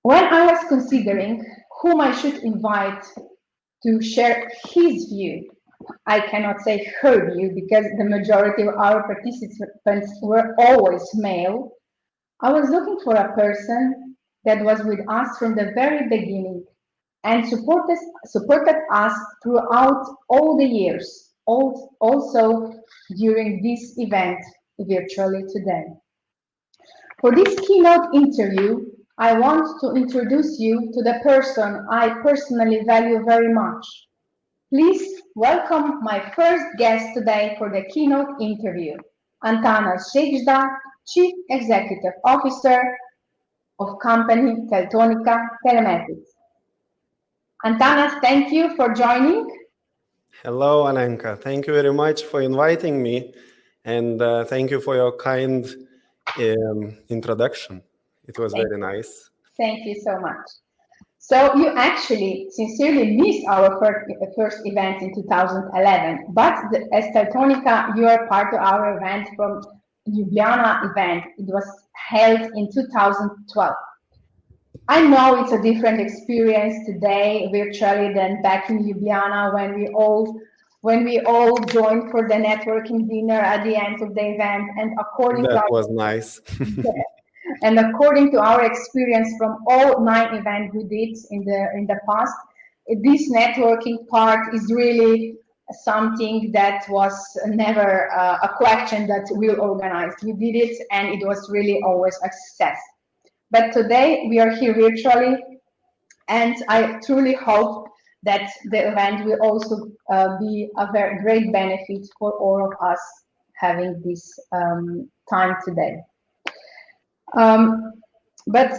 When I was considering whom I should invite to share his view, I cannot say her view because the majority of our participants were always male, I was looking for a person that was with us from the very beginning and supported us throughout all the years, also during this event virtually today. For this keynote interview, I want to introduce you to the person I personally value very much. Please welcome my first guest today for the keynote interview, Antanas Segzda, Chief Executive Officer of company Teltonika Telematics. Antanas, thank you for joining. Hello, Alenka. Thank you very much for inviting me, and thank you for your kind introduction. It was very nice. Thank you so much. So you actually sincerely missed our first event in 2011, but as Teltonika, you are part of our event from Ljubljana event. It was held in 2012. I know it's a different experience today virtually than back in Ljubljana when we all joined for the networking dinner at the end of the event. And was nice. And according to our experience from all 9 events we did in the past, this networking part is really something that was never a question that we'll organize. We did it and it was really always a success. But today we are here virtually, and I truly hope that the event will also be a very great benefit for all of us having this time today. But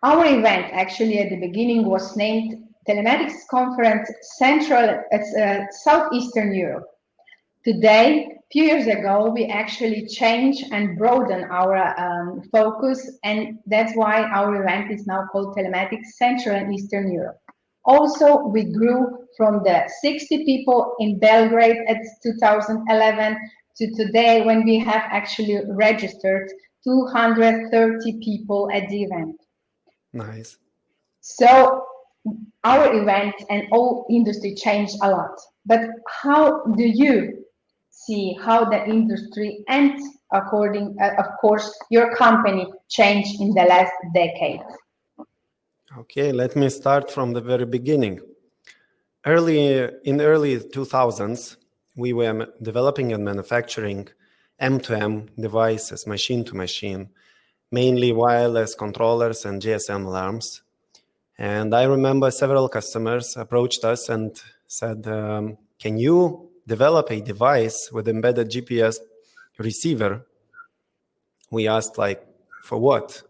our event actually at the beginning was named Telematics Conference Southeastern Europe. Today, a few years ago, we actually changed and broadened our focus, and that's why our event is now called Telematics Central and Eastern Europe. Also, we grew from the 60 people in Belgrade at 2011 to today when we have actually registered 230 people at the event. Nice. So our event and all industry changed a lot. But how do you see how the industry and according, of course, your company changed in the last decade? Okay, let me start from the very beginning. In early 2000s, we were developing and manufacturing M2M devices, machine-to-machine, mainly wireless controllers and GSM alarms. And I remember several customers approached us and said, can you develop a device with embedded GPS receiver? We asked, like, for what?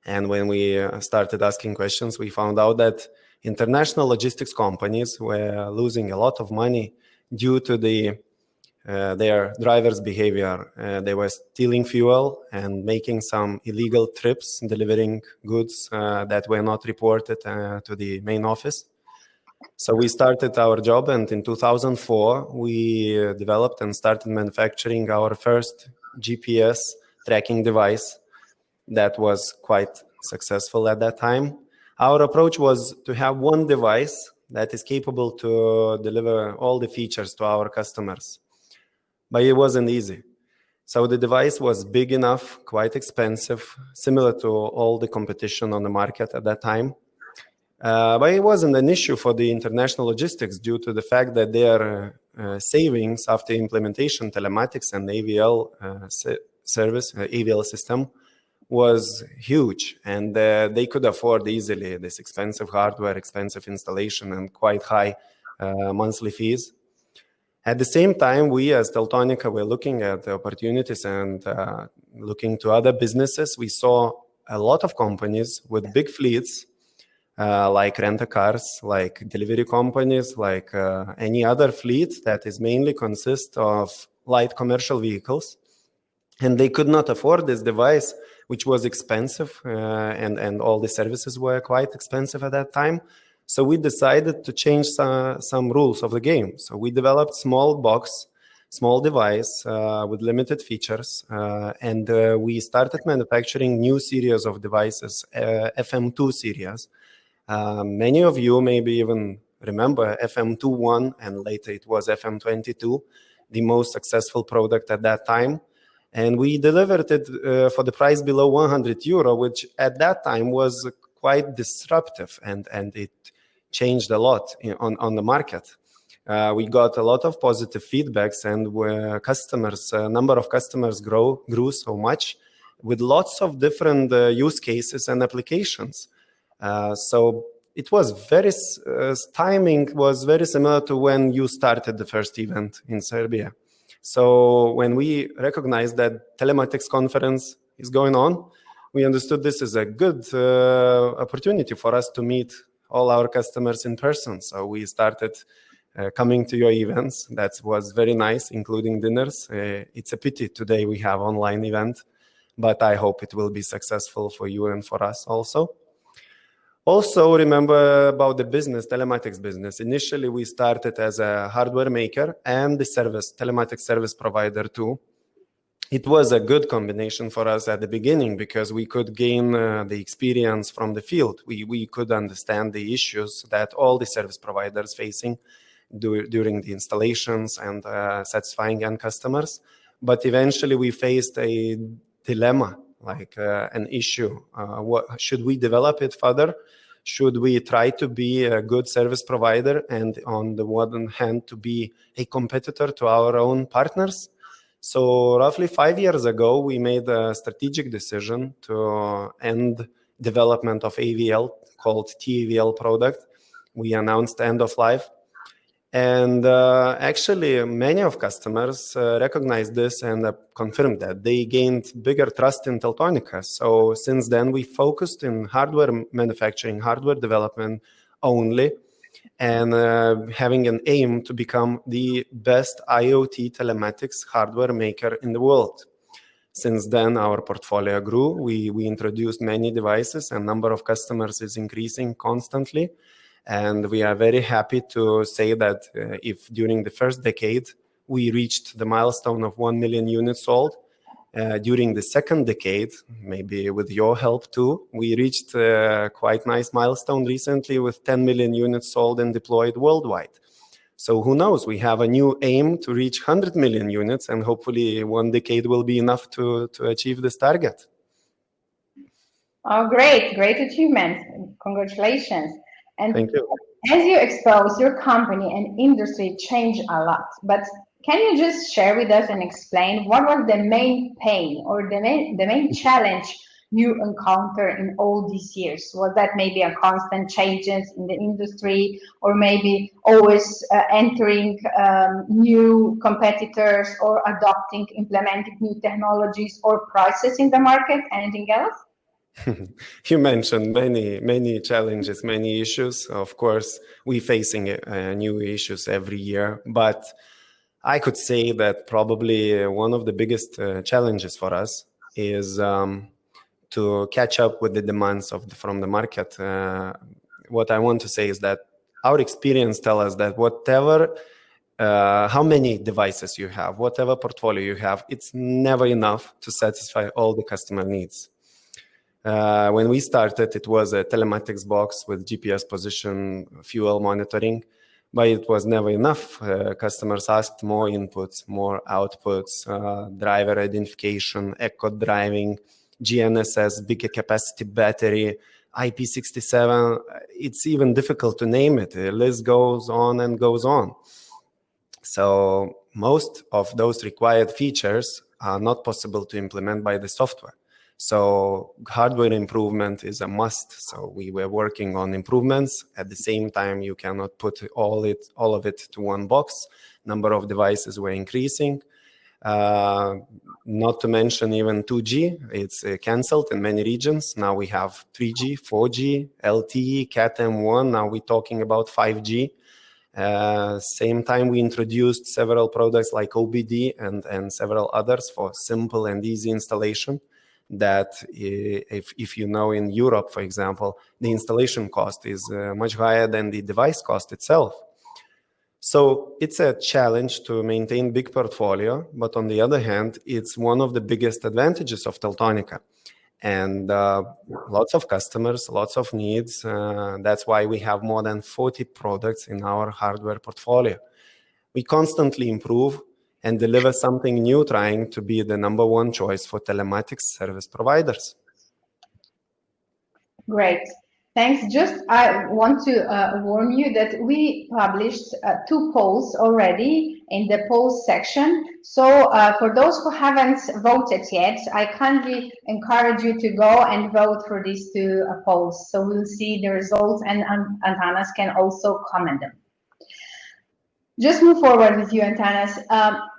And when we started asking questions, we found out that international logistics companies were losing a lot of money due to their drivers' behavior. They were stealing fuel and making some illegal trips, delivering goods that were not reported to the main office. So we started our job, and in 2004, we developed and started manufacturing our first GPS tracking device that was quite successful at that time. Our approach was to have one device that is capable to deliver all the features to our customers. But it wasn't easy. So the device was big enough, quite expensive, similar to all the competition on the market at that time. But it wasn't an issue for the international logistics due to the fact that their savings after implementation telematics and AVL AVL system was huge, and they could afford easily this expensive hardware, expensive installation, and quite high monthly fees. At the same time, we as Teltonika were looking at the opportunities and looking to other businesses. We saw a lot of companies with big fleets, like rent-a-cars, like delivery companies, like any other fleet that is mainly consist of light commercial vehicles. And they could not afford this device, which was expensive, and all the services were quite expensive at that time. So we decided to change some rules of the game. So we developed small box small device with limited features, and we started manufacturing new series of devices, FM2 series. Many of you maybe even remember FM21, and later it was FM22, the most successful product at that time. And we delivered it for the price below 100 euro, which at that time was quite disruptive, and it changed a lot on the market. We got a lot of positive feedbacks, and number of customers grew so much with lots of different use cases and applications. So it was timing was very similar to when you started the first event in Serbia. So when we recognized that telematics conference is going on, we understood this is a good opportunity for us to meet all our customers in person. So we started coming to your events. That was very nice, including dinners. It's a pity today we have online event, but I hope it will be successful for you and for us also. Also, remember about the business, telematics business. Initially, we started as a hardware maker and the telematics service provider too. It was a good combination for us at the beginning because we could gain the experience from the field. We could understand the issues that all the service providers facing during the installations and satisfying end customers. But eventually, we faced a dilemma, like an issue. Should we develop it further? Should we try to be a good service provider and on the one hand to be a competitor to our own partners? So roughly 5 years ago, we made a strategic decision to end development of AVL called TAVL product. We announced end of life. And actually, many of customers recognized this and confirmed that they gained bigger trust in Teltonika. So since then, we focused in hardware manufacturing, hardware development only, and having an aim to become the best IoT telematics hardware maker in the world. Since then, our portfolio grew. We introduced many devices, and number of customers is increasing constantly. And we are very happy to say that if during the first decade, we reached the milestone of 1 million units sold, during the second decade, maybe with your help too, we reached a quite nice milestone recently with 10 million units sold and deployed worldwide. So who knows, we have a new aim to reach 100 million units, and hopefully 1 decade will be enough to achieve this target. Oh, great achievement. Congratulations. And thank you. As you expose, your company and industry changed a lot, but can you just share with us and explain what was the main pain or the main challenge you encountered in all these years? Was that maybe a constant changes in the industry, or maybe always entering new competitors, or implementing new technologies or prices in the market? Anything else? You mentioned many challenges, many issues. Of course, we're facing new issues every year, but I could say that probably one of the biggest challenges for us is to catch up with the demands from the market. What I want to say is that our experience tells us that whatever, how many devices you have, whatever portfolio you have, it's never enough to satisfy all the customer needs. When we started, it was a telematics box with GPS position, fuel monitoring, but it was never enough. Customers asked more inputs, more outputs, driver identification, eco driving, GNSS, bigger capacity battery, IP67. It's even difficult to name it. The list goes on and goes on. So most of those required features are not possible to implement by the software. So hardware improvement is a must. So we were working on improvements. At the same time, you cannot put all of it to one box. Number of devices were increasing. Not to mention even 2G. It's canceled in many regions. Now we have 3G, 4G, LTE, Cat M1. Now we're talking about 5G. Same time, we introduced several products like OBD and several others for simple and easy installation. That if you know, in Europe, for example, the installation cost is much higher than the device cost itself. So it's a challenge to maintain big portfolio, but on the other hand, it's one of the biggest advantages of Teltonika. And lots of customers, lots of needs. That's why we have more than 40 products in our hardware portfolio. We constantly improve and deliver something new, trying to be the #1 choice for telematics service providers. Great. Thanks. Just I want to warn you that we published 2 polls already in the polls section. So for those who haven't voted yet, I kindly encourage you to go and vote for these 2 polls. So we'll see the results, and Antanas can also comment them. Just move forward with you, Antanas.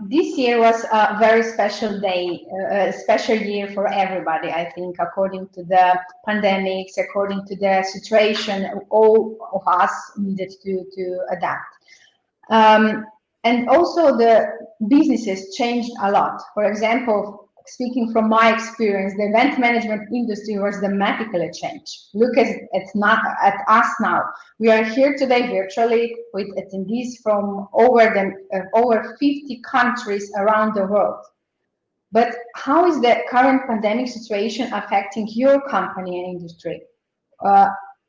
This year was a very special day, a special year for everybody, I think, according to the pandemics, according to the situation, all of us needed to adapt. And also the businesses changed a lot. For example, speaking from my experience, the event management industry was dramatically changed. Look at us now. We are here today virtually with attendees from over 50 countries around the world. But how is the current pandemic situation affecting your company and industry?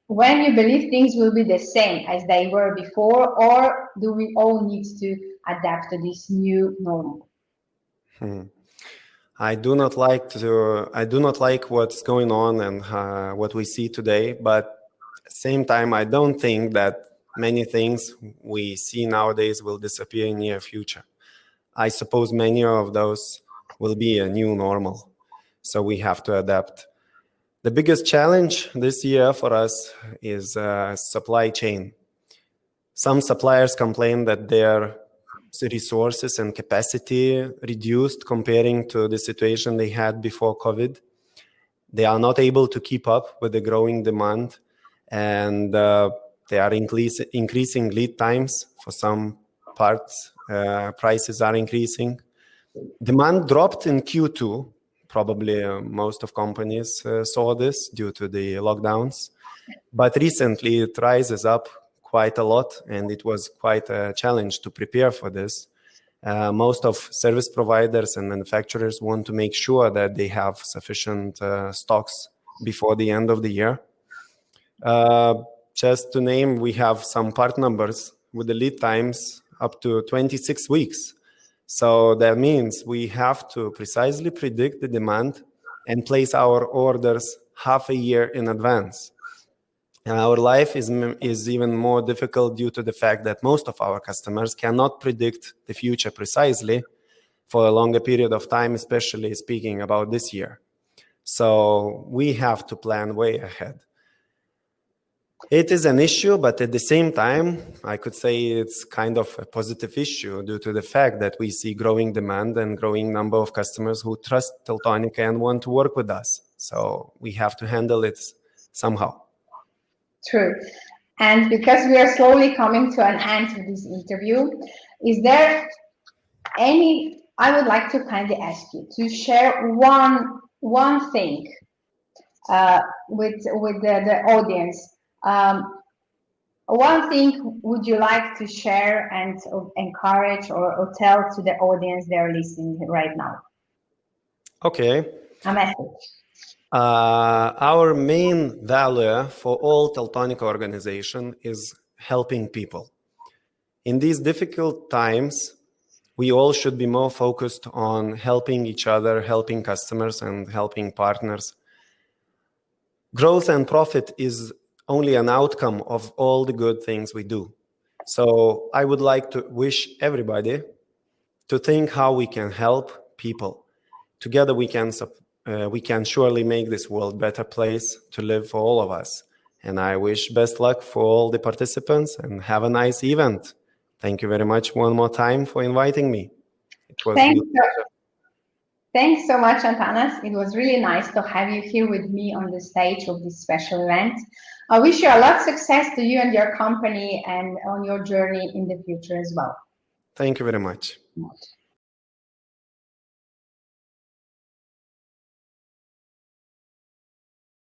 When you believe things will be the same as they were before, or do we all need to adapt to this new normal? I do not like what's going on and what we see today, but at the same time, I don't think that many things we see nowadays will disappear in the near future. I suppose many of those will be a new normal, so we have to adapt. The biggest challenge this year for us is supply chain. Some suppliers complain that their resources and capacity reduced comparing to the situation they had before COVID. They are not able to keep up with the growing demand, and they are increasing lead times for some parts. Prices are increasing. Demand dropped in Q2. Probably most of companies saw this due to the lockdowns. But recently it rises up quite a lot, and it was quite a challenge to prepare for this. Most of service providers and manufacturers want to make sure that they have sufficient stocks before the end of the year. Just to name, we have some part numbers with the lead times up to 26 weeks. So that means we have to precisely predict the demand and place our orders half a year in advance. Our life is even more difficult due to the fact that most of our customers cannot predict the future precisely for a longer period of time, especially speaking about this year. So we have to plan way ahead. It is an issue, but at the same time, I could say it's kind of a positive issue due to the fact that we see growing demand and growing number of customers who trust Teltonika and want to work with us. So we have to handle it somehow. True. And because we are slowly coming to an end of this interview, is there any, I would like to kindly ask you to share one thing with the audience. One thing would you like to share and encourage or tell to the audience they're listening right now? Okay. A message. Our main value for all Teltonika organization is helping people. In these difficult times, we all should be more focused on helping each other, helping customers, and helping partners. Growth and profit is only an outcome of all the good things we do. So I would like to wish everybody to think how we can help people. Together we can surely make this world a better place to live for all of us. And I wish best luck for all the participants and have a nice event. Thank you very much one more time for inviting me. It was Thanks so much, Antanas. It was really nice to have you here with me on the stage of this special event. I wish you a lot of success to you and your company and on your journey in the future as well. Thank you very much.